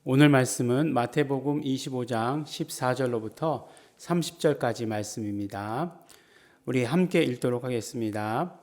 오늘 말씀은 마태복음 25장 14절로부터 30절까지 말씀입니다. 우리 함께 읽도록 하겠습니다.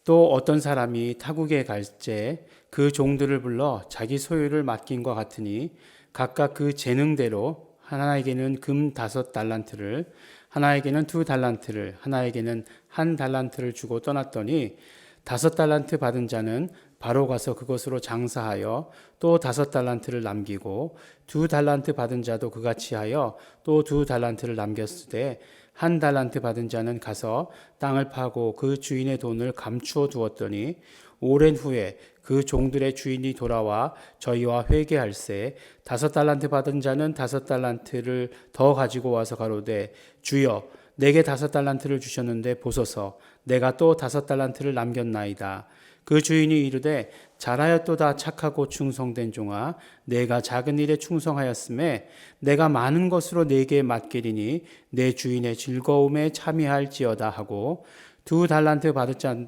또 어떤 사람이 타국에 갈새 그 종들을 불러 자기 소유를 맡긴과 같으니 각각 그 재능대로 하나에게는 금 5달란트를, 하나에게는 2달란트를, 하나에게는 1달란트를 주고 떠났더니 5달란트 받은 자는 바로 가서 그것으로 장사하여 또 5달란트를 남기고 2달란트 받은 자도 그같이 하여 또 2달란트를 남겼으되 1달란트 받은 자는 가서 땅을 파고 그 주인의 돈을 감추어 두었더니 오랜 후에 그 종들의 주인이 돌아와 저희와 회개할세 5달란트 받은 자는 5달란트를 더 가지고 와서 가로되 주여 내게 5달란트를 주셨는데 보소서 내가 또 5달란트를 남겼나이다. 그 주인이 이르되 잘하였도다 착하고 충성된 종아 내가 작은 일에 충성하였음에 내가 많은 것으로 네게 맡기리니 내 주인의 즐거움에 참여할지어다 하고 2달란트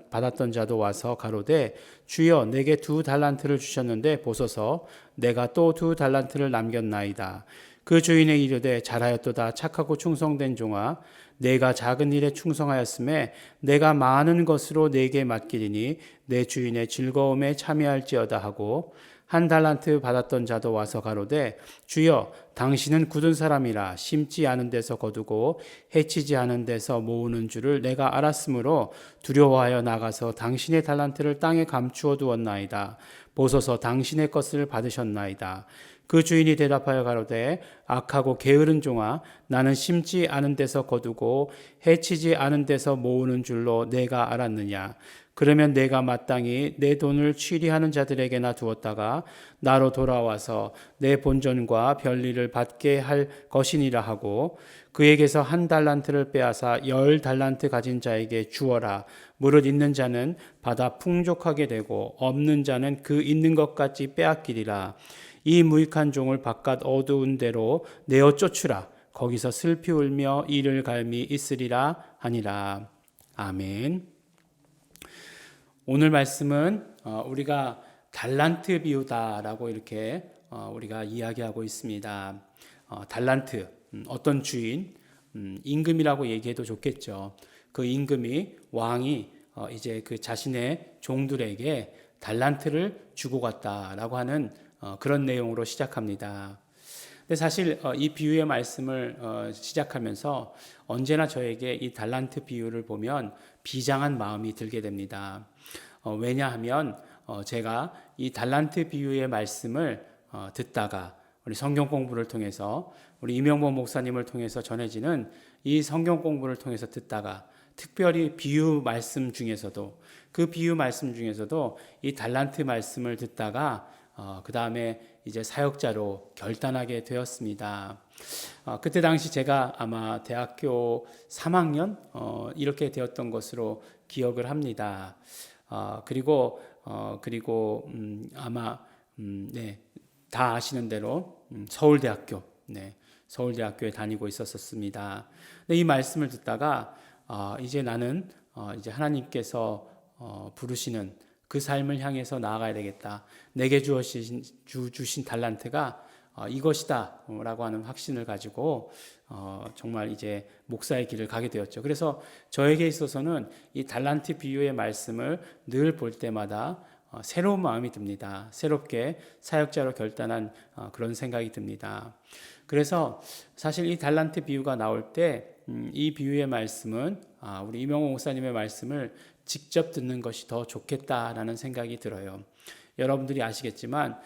받았던 자도 와서 가로되 주여 내게 2달란트를 주셨는데 보소서 내가 또 2달란트를 남겼나이다. 그 주인의 이르되 잘하였도다 착하고 충성된 종아 내가 작은 일에 충성하였음에 내가 많은 것으로 네게 맡기리니 내 주인의 즐거움에 참여할지어다 하고 1달란트 받았던 자도 와서 가로되 주여 당신은 굳은 사람이라 심지 않은 데서 거두고 해치지 않은 데서 모으는 줄을 내가 알았으므로 두려워하여 나가서 당신의 달란트를 땅에 감추어 두었나이다. 보소서 당신의 것을 받으셨나이다. 그 주인이 대답하여 가로되 악하고 게으른 종아 나는 심지 않은 데서 거두고 해치지 않은 데서 모으는 줄로 내가 알았느냐. 그러면 내가 마땅히 내 돈을 취리하는 자들에게나 두었다가 나로 돌아와서 내 본전과 별리를 받게 할 것이니라 하고 그에게서 1달란트를 빼앗아 10달란트 가진 자에게 주어라. 무릇 있는 자는 받아 풍족하게 되고 없는 자는 그 있는 것 같이 빼앗기리라. 이 무익한 종을 바깥 어두운 데로 내어 쫓으라. 거기서 슬피 울며 이를 갈미 있으리라 하니라. 아멘. 오늘 말씀은 우리가 달란트 비유다라고 이렇게 우리가 이야기하고 있습니다. 달란트, 어떤 주인, 임금이라고 얘기해도 좋겠죠. 그 임금이 왕이 이제 그 자신의 종들에게 달란트를 주고 갔다라고 하는 그런 내용으로 시작합니다. 근데 사실 이 비유의 말씀을 시작하면서 언제나 저에게 이 달란트 비유를 보면 비장한 마음이 들게 됩니다. 왜냐하면 제가 이 달란트 비유의 말씀을 듣다가 우리 성경 공부를 통해서 우리 이명범 목사님을 통해서 전해지는 이 성경 공부를 통해서 듣다가 특별히 비유 말씀 중에서도 그 비유 말씀 중에서도 이 달란트 말씀을 듣다가 그 다음에 이제 사역자로 결단하게 되었습니다. 그때 당시 제가 아마 대학교 3학년 이렇게 되었던 것으로 기억을 합니다. 그리고 아마 네, 다 아시는 대로 서울대학교, 네, 서울대학교에 다니고 있었습니다. 근데 이 말씀을 듣다가 이제 나는 이제 하나님께서 부르시는 그 삶을 향해서 나아가야 되겠다. 내게 주신 달란트가 이것이다 라고 하는 확신을 가지고 정말 이제 목사의 길을 가게 되었죠. 그래서 저에게 있어서는 이 달란트 비유의 말씀을 늘 볼 때마다 새로운 마음이 듭니다. 새롭게 사역자로 결단한 그런 생각이 듭니다. 그래서 사실 이 달란트 비유가 나올 때 이 비유의 말씀은 우리 이명호 목사님의 말씀을 직접 듣는 것이 더 좋겠다라는 생각이 들어요. 여러분들이 아시겠지만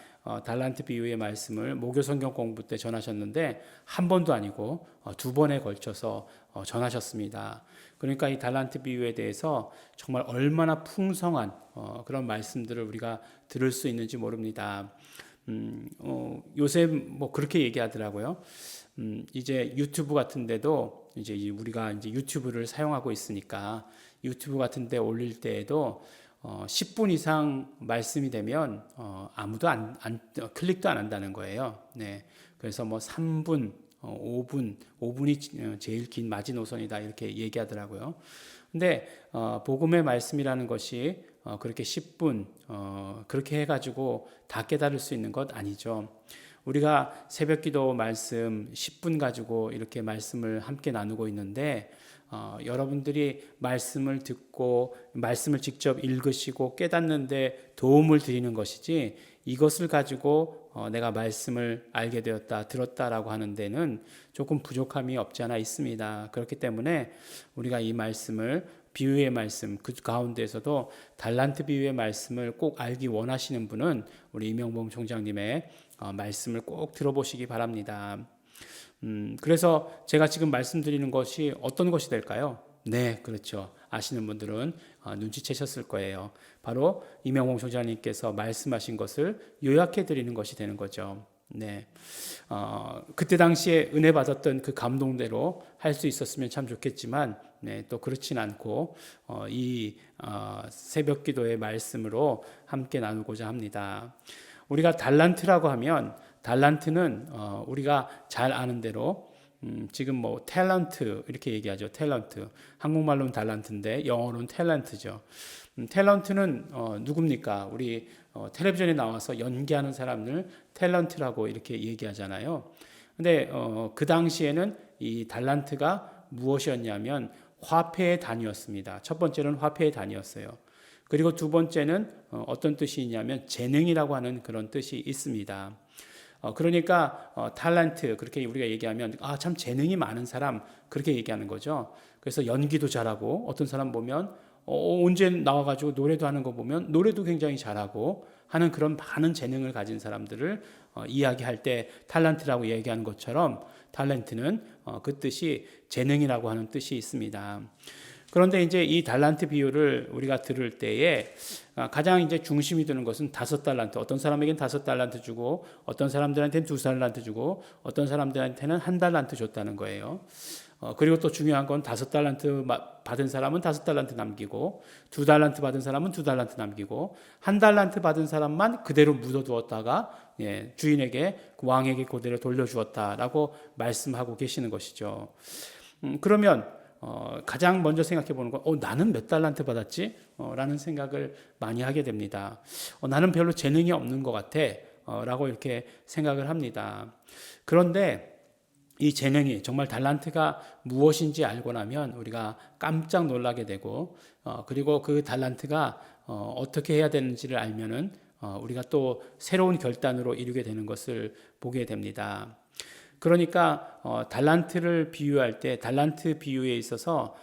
달란트 비유의 말씀을 모교 성경 공부 때 전하셨는데 한 번도 아니고 2번에 걸쳐서 전하셨습니다. 그러니까 이 달란트 비유에 대해서 정말 얼마나 풍성한 그런 말씀들을 우리가 들을 수 있는지 모릅니다. 요새 뭐 그렇게 얘기하더라고요. 이제 유튜브 같은 데도 이제 우리가 이제 유튜브를 사용하고 있으니까 유튜브 같은 데 올릴 때에도 10분 이상 말씀이 되면 아무도 클릭도 안 한다는 거예요. 네. 그래서 뭐 3분, 5분이 제일 긴 마지노선이다 이렇게 얘기하더라고요. 근데 복음의 말씀이라는 것이 그렇게 10분 그렇게 해가지고 다 깨달을 수 있는 것 아니죠. 우리가 새벽기도 말씀 10분 가지고 이렇게 말씀을 함께 나누고 있는데 여러분들이 말씀을 듣고 말씀을 직접 읽으시고 깨닫는데 도움을 드리는 것이지 이것을 가지고 내가 말씀을 알게 되었다, 들었다라고 하는 데는 조금 부족함이 없지 않아 있습니다. 그렇기 때문에 우리가 이 말씀을 비유의 말씀, 그 가운데에서도 달란트 비유의 말씀을 꼭 알기 원하시는 분은 우리 이명봉 총장님의 말씀을 꼭 들어보시기 바랍니다. 그래서 제가 지금 말씀드리는 것이 어떤 것이 될까요? 네, 그렇죠. 아시는 분들은 눈치채셨을 거예요. 바로 이명홍 총장님께서 말씀하신 것을 요약해 드리는 것이 되는 거죠. 네, 그때 당시에 은혜 받았던 그 감동대로 할 수 있었으면 참 좋겠지만, 네, 또 그렇진 않고 이 새벽 기도의 말씀으로 함께 나누고자 합니다. 우리가 달란트라고 하면 달란트는 우리가 잘 아는 대로 지금 뭐 탤런트 이렇게 얘기하죠. 탤런트. 한국말로는 달란트인데 영어로는 탤런트죠. 탤런트는 누굽니까? 우리 텔레비전에 나와서 연기하는 사람을 탤런트라고 이렇게 얘기하잖아요. 근데 그 당시에는 이 달란트가 무엇이었냐면 화폐의 단위였습니다. 첫 번째는 화폐의 단위였어요. 그리고 두 번째는 어떤 뜻이 있냐면 재능이라고 하는 그런 뜻이 있습니다. 그러니까 탤런트 그렇게 우리가 얘기하면 참 재능이 많은 사람 그렇게 얘기하는 거죠. 그래서 연기도 잘하고 어떤 사람 보면 언제 나와가지고 노래도 하는 거 보면 노래도 굉장히 잘하고 하는 그런 많은 재능을 가진 사람들을 이야기할 때 탤런트라고 얘기하는 것처럼 탤런트는 그 뜻이 재능이라고 하는 뜻이 있습니다. 그런데 이제 이 달란트 비유를 우리가 들을 때에 가장 이제 중심이 드는 것은 5달란트. 어떤 사람에게는 5달란트 주고, 어떤 사람들한테는 2달란트 주고, 어떤 사람들한테는 1달란트 줬다는 거예요. 그리고 또 중요한 건 5달란트 받은 사람은 5달란트 남기고, 2달란트 받은 사람은 2달란트 남기고, 1달란트 받은 사람만 그대로 묻어두었다가 주인에게 왕에게 그대로 돌려주었다라고 말씀하고 계시는 것이죠. 그러면 가장 먼저 생각해 보는 건 나는 몇 달란트 받았지? 라는 생각을 많이 하게 됩니다. 나는 별로 재능이 없는 것 같아 라고 이렇게 생각을 합니다. 그런데 이 재능이 정말 달란트가 무엇인지 알고 나면 우리가 깜짝 놀라게 되고 그리고 그 달란트가 어떻게 해야 되는지를 알면은 우리가 또 새로운 결단으로 이루게 되는 것을 보게 됩니다. 그러니까 달란트를 비유할 때 달란트 비유에 있어서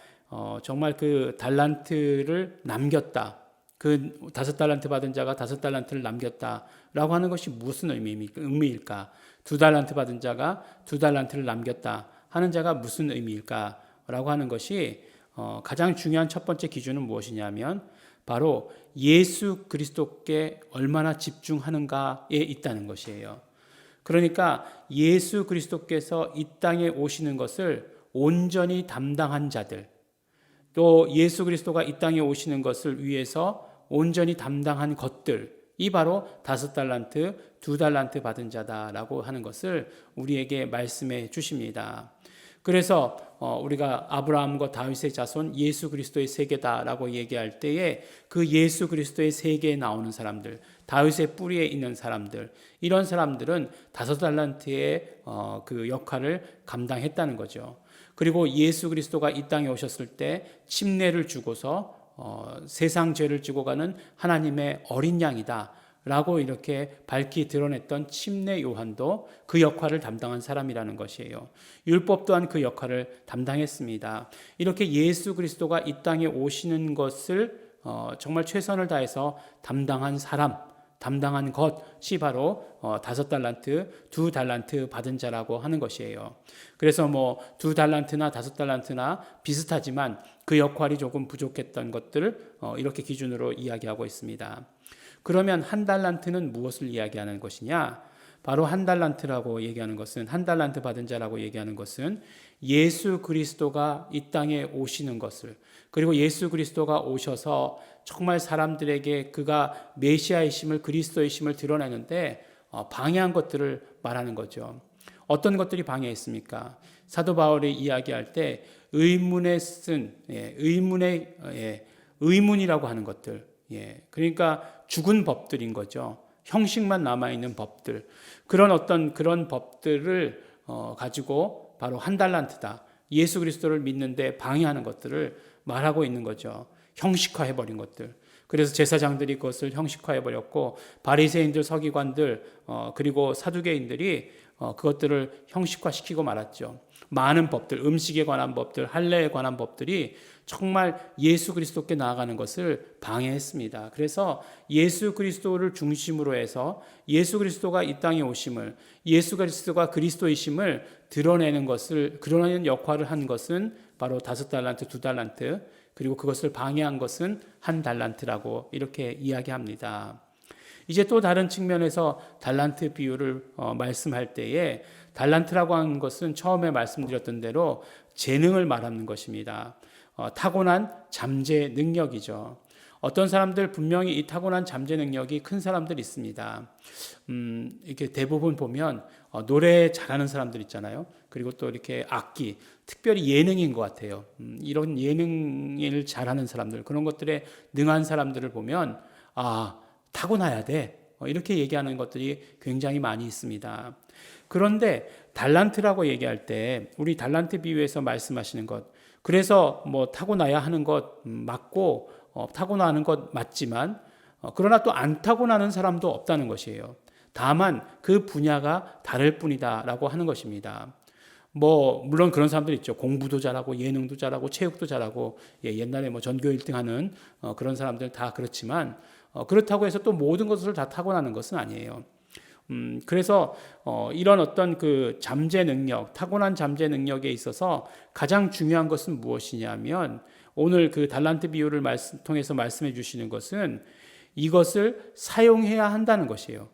정말 그 달란트를 남겼다. 그 5달란트 받은 자가 5달란트를 남겼다라고 하는 것이 무슨 의미일까? 2달란트 받은 자가 2달란트를 남겼다 하는 자가 무슨 의미일까라고 하는 것이 가장 중요한 첫 번째 기준은 무엇이냐면 바로 예수 그리스도께 얼마나 집중하는가에 있다는 것이에요. 그러니까 예수 그리스도께서 이 땅에 오시는 것을 온전히 담당한 자들, 또 예수 그리스도가 이 땅에 오시는 것을 위해서 온전히 담당한 것들이 바로 5달란트, 2달란트 받은 자다라고 하는 것을 우리에게 말씀해 주십니다. 그래서 우리가 아브라함과 다윗의 자손 예수 그리스도의 세계다라고 얘기할 때에 그 예수 그리스도의 세계에 나오는 사람들, 다윗의 뿌리에 있는 사람들, 이런 사람들은 5달란트의 그 역할을 감당했다는 거죠. 그리고 예수 그리스도가 이 땅에 오셨을 때 침례를 주고서 세상 죄를 지고 가는 하나님의 어린 양이다 라고 이렇게 밝히 드러냈던 침례 요한도 그 역할을 담당한 사람이라는 것이에요. 율법 또한 그 역할을 담당했습니다. 이렇게 예수 그리스도가 이 땅에 오시는 것을 정말 최선을 다해서 담당한 사람, 담당한 것이 바로 5달란트, 2달란트 받은 자라고 하는 것이에요. 그래서 뭐 2달란트나 5달란트나 비슷하지만 그 역할이 조금 부족했던 것들을 이렇게 기준으로 이야기하고 있습니다. 그러면 1달란트는 무엇을 이야기하는 것이냐? 바로 1달란트라고 얘기하는 것은 1달란트 받은 자라고 얘기하는 것은 예수 그리스도가 이 땅에 오시는 것을, 그리고 예수 그리스도가 오셔서 정말 사람들에게 그가 메시아이심을, 그리스도이심을 드러내는데 방해한 것들을 말하는 거죠. 어떤 것들이 방해했습니까? 사도 바울이 이야기할 때 의문에 쓴 의문이라고 하는 것들, 그러니까 죽은 법들인 거죠. 형식만 남아있는 법들, 그런 법들을 가지고 바로 한 달란트다, 예수 그리스도를 믿는데 방해하는 것들을 말하고 있는 거죠. 형식화해버린 것들. 그래서 제사장들이 그것을 형식화해버렸고, 바리새인들, 서기관들, 그리고 사두개인들이 그것들을 형식화시키고 말았죠. 많은 법들, 음식에 관한 법들, 할례에 관한 법들이 정말 예수 그리스도께 나아가는 것을 방해했습니다. 그래서 예수 그리스도를 중심으로 해서 예수 그리스도가 이 땅에 오심을, 예수 그리스도가 그리스도이심을 드러내는 역할을 한 것은 바로 5달란트, 2달란트, 그리고 그것을 방해한 것은 1달란트라고 이렇게 이야기합니다. 이제 또 다른 측면에서 달란트 비유를 말씀할 때에, 달란트라고 하는 것은 처음에 말씀드렸던 대로 재능을 말하는 것입니다. 타고난 잠재 능력이죠. 어떤 사람들 분명히 이 타고난 잠재 능력이 큰 사람들 있습니다. 이렇게 대부분 보면 노래 잘하는 사람들 있잖아요. 그리고 또 이렇게 악기, 특별히 예능인 것 같아요. 이런 예능을 잘하는 사람들, 그런 것들에 능한 사람들을 보면 타고나야 돼, 이렇게 얘기하는 것들이 굉장히 많이 있습니다. 그런데 달란트라고 얘기할 때 우리 달란트 비유에서 말씀하시는 것, 그래서 뭐 타고나야 하는 것 맞고 타고나는 것 맞지만, 그러나 또 안 타고나는 사람도 없다는 것이에요. 다만 그 분야가 다를 뿐이다라고 하는 것입니다. 물론 그런 사람들 있죠. 공부도 잘하고 예능도 잘하고 체육도 잘하고, 옛날에 전교 1등하는 그런 사람들 다 그렇지만, 그렇다고 해서 또 모든 것을 다 타고나는 것은 아니에요. 그래서 이런 어떤 그 잠재 능력, 타고난 잠재 능력에 있어서 가장 중요한 것은 무엇이냐면, 오늘 그 달란트 비유를 통해서 말씀해 주시는 것은 이것을 사용해야 한다는 것이에요.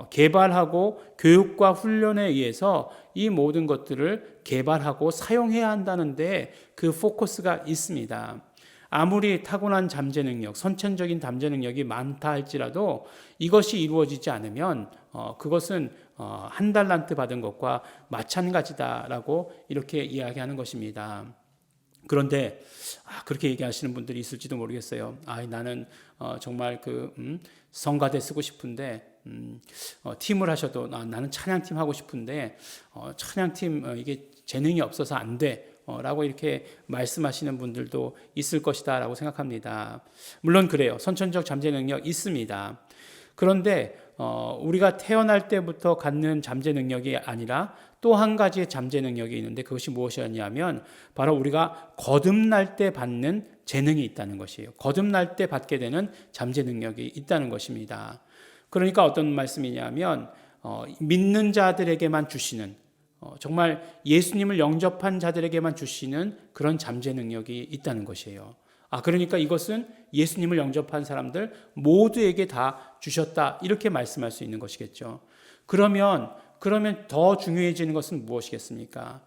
개발하고 교육과 훈련에 의해서 이 모든 것들을 개발하고 사용해야 한다는데 그 포커스가 있습니다. 아무리 타고난 잠재 능력, 선천적인 잠재 능력이 많다 할지라도 이것이 이루어지지 않으면 그것은 1달란트 받은 것과 마찬가지다라고 이렇게 이야기하는 것입니다. 그런데 그렇게 얘기하시는 분들이 있을지도 모르겠어요. 나는 정말 성가대 쓰고 싶은데 팀을 하셔도 나는 찬양팀 하고 싶은데 찬양팀 이게 재능이 없어서 안 돼, 라고 이렇게 말씀하시는 분들도 있을 것이다 라고 생각합니다. 물론 그래요. 선천적 잠재 능력 있습니다. 그런데 우리가 태어날 때부터 갖는 잠재 능력이 아니라 또 한 가지의 잠재 능력이 있는데, 그것이 무엇이었냐면 바로 우리가 거듭날 때 받는 재능이 있다는 것이에요. 거듭날 때 받게 되는 잠재 능력이 있다는 것입니다. 그러니까 어떤 말씀이냐면 믿는 자들에게만 주시는, 정말 예수님을 영접한 자들에게만 주시는 그런 잠재 능력이 있다는 것이에요. 그러니까 이것은 예수님을 영접한 사람들 모두에게 다 주셨다, 이렇게 말씀할 수 있는 것이겠죠. 그러면 더 중요해지는 것은 무엇이겠습니까?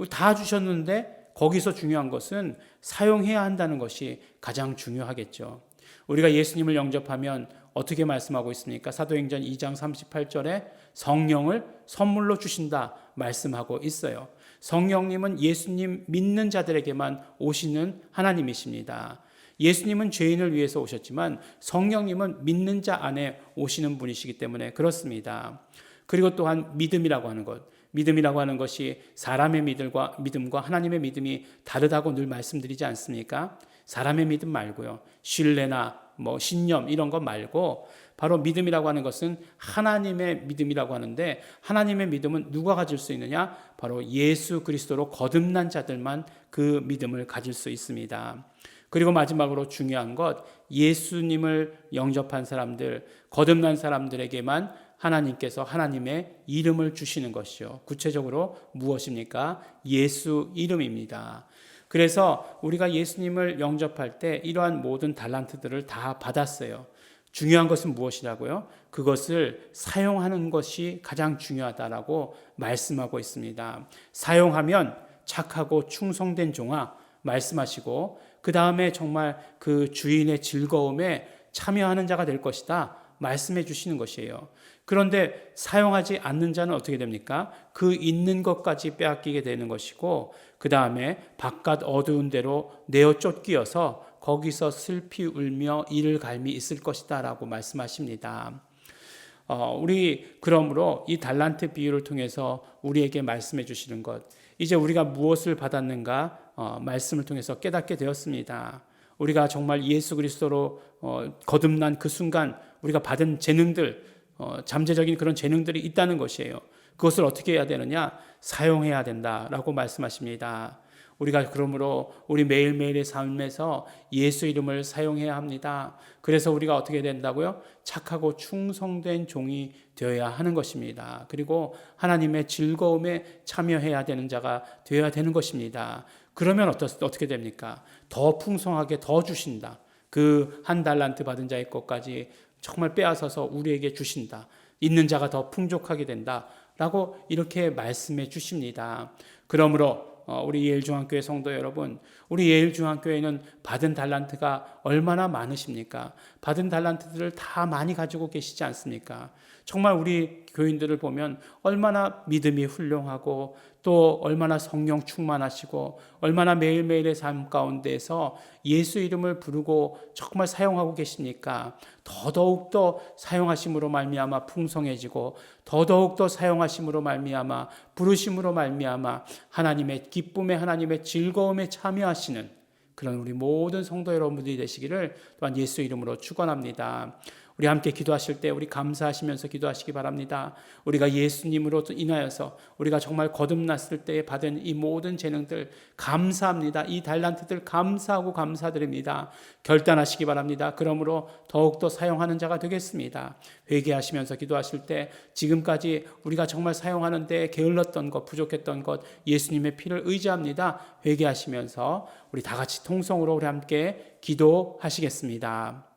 다 주셨는데 거기서 중요한 것은 사용해야 한다는 것이 가장 중요하겠죠. 우리가 예수님을 영접하면 어떻게 말씀하고 있습니까? 사도행전 2장 38절에 성령을 선물로 주신다 말씀하고 있어요. 성령님은 예수님 믿는 자들에게만 오시는 하나님이십니다. 예수님은 죄인을 위해서 오셨지만 성령님은 믿는 자 안에 오시는 분이시기 때문에 그렇습니다. 그리고 또한 믿음이라고 하는 것이 사람의 믿음과 하나님의 믿음이 다르다고 늘 말씀드리지 않습니까? 사람의 믿음 말고요, 신뢰나 신념 이런 것 말고 바로 믿음이라고 하는 것은 하나님의 믿음이라고 하는데, 하나님의 믿음은 누가 가질 수 있느냐? 바로 예수 그리스도로 거듭난 자들만 그 믿음을 가질 수 있습니다. 그리고 마지막으로 중요한 것, 예수님을 영접한 사람들, 거듭난 사람들에게만 하나님께서 하나님의 이름을 주시는 것이죠. 구체적으로 무엇입니까? 예수 이름입니다. 그래서 우리가 예수님을 영접할 때 이러한 모든 달란트들을 다 받았어요. 중요한 것은 무엇이라고요? 그것을 사용하는 것이 가장 중요하다라고 말씀하고 있습니다. 사용하면 착하고 충성된 종아 말씀하시고, 그 다음에 정말 그 주인의 즐거움에 참여하는 자가 될 것이다 말씀해 주시는 것이에요. 그런데 사용하지 않는 자는 어떻게 됩니까? 그 있는 것까지 빼앗기게 되는 것이고, 그 다음에 바깥 어두운 데로 내어 쫓기어서 거기서 슬피 울며 이를 갈미 있을 것이다 라고 말씀하십니다. 우리 그러므로 이 달란트 비유를 통해서 우리에게 말씀해 주시는 것, 이제 우리가 무엇을 받았는가 말씀을 통해서 깨닫게 되었습니다. 우리가 정말 예수 그리스도로 거듭난 그 순간 우리가 받은 재능들, 잠재적인 그런 재능들이 있다는 것이에요. 그것을 어떻게 해야 되느냐? 사용해야 된다라고 말씀하십니다. 우리가 그러므로 우리 매일매일의 삶에서 예수 이름을 사용해야 합니다. 그래서 우리가 어떻게 된다고요? 착하고 충성된 종이 되어야 하는 것입니다. 그리고 하나님의 즐거움에 참여해야 되는 자가 되어야 되는 것입니다. 그러면 어떻게 됩니까? 더 풍성하게 더 주신다. 그 한 달란트 받은 자의 것까지 정말 빼앗아서 우리에게 주신다. 있는 자가 더 풍족하게 된다. 라고 이렇게 말씀해 주십니다. 그러므로 우리 예일중앙교회 성도 여러분, 우리 예일중앙교회는 받은 달란트가 얼마나 많으십니까? 받은 달란트들을 다 많이 가지고 계시지 않습니까? 정말 우리 교인들을 보면 얼마나 믿음이 훌륭하고 또 얼마나 성령 충만하시고 얼마나 매일매일의 삶 가운데에서 예수 이름을 부르고 정말 사용하고 계십니까? 더더욱더 사용하심으로 말미암아 풍성해지고 더더욱더 사용하심으로 말미암아 부르심으로 말미암아 하나님의 기쁨에 하나님의 즐거움에 참여하시는 그런 우리 모든 성도 여러분들이 되시기를 또한 예수 이름으로 축원합니다. 우리 함께 기도하실 때 우리 감사하시면서 기도하시기 바랍니다. 우리가 예수님으로 인하여서 우리가 정말 거듭났을 때 받은 이 모든 재능들 감사합니다. 이 달란트들 감사하고 감사드립니다. 결단하시기 바랍니다. 그러므로 더욱더 사용하는 자가 되겠습니다. 회개하시면서 기도하실 때 지금까지 우리가 정말 사용하는 데 게을렀던 것, 부족했던 것 예수님의 피를 의지합니다. 회개하시면서 우리 다 같이 통성으로 우리 함께 기도하시겠습니다.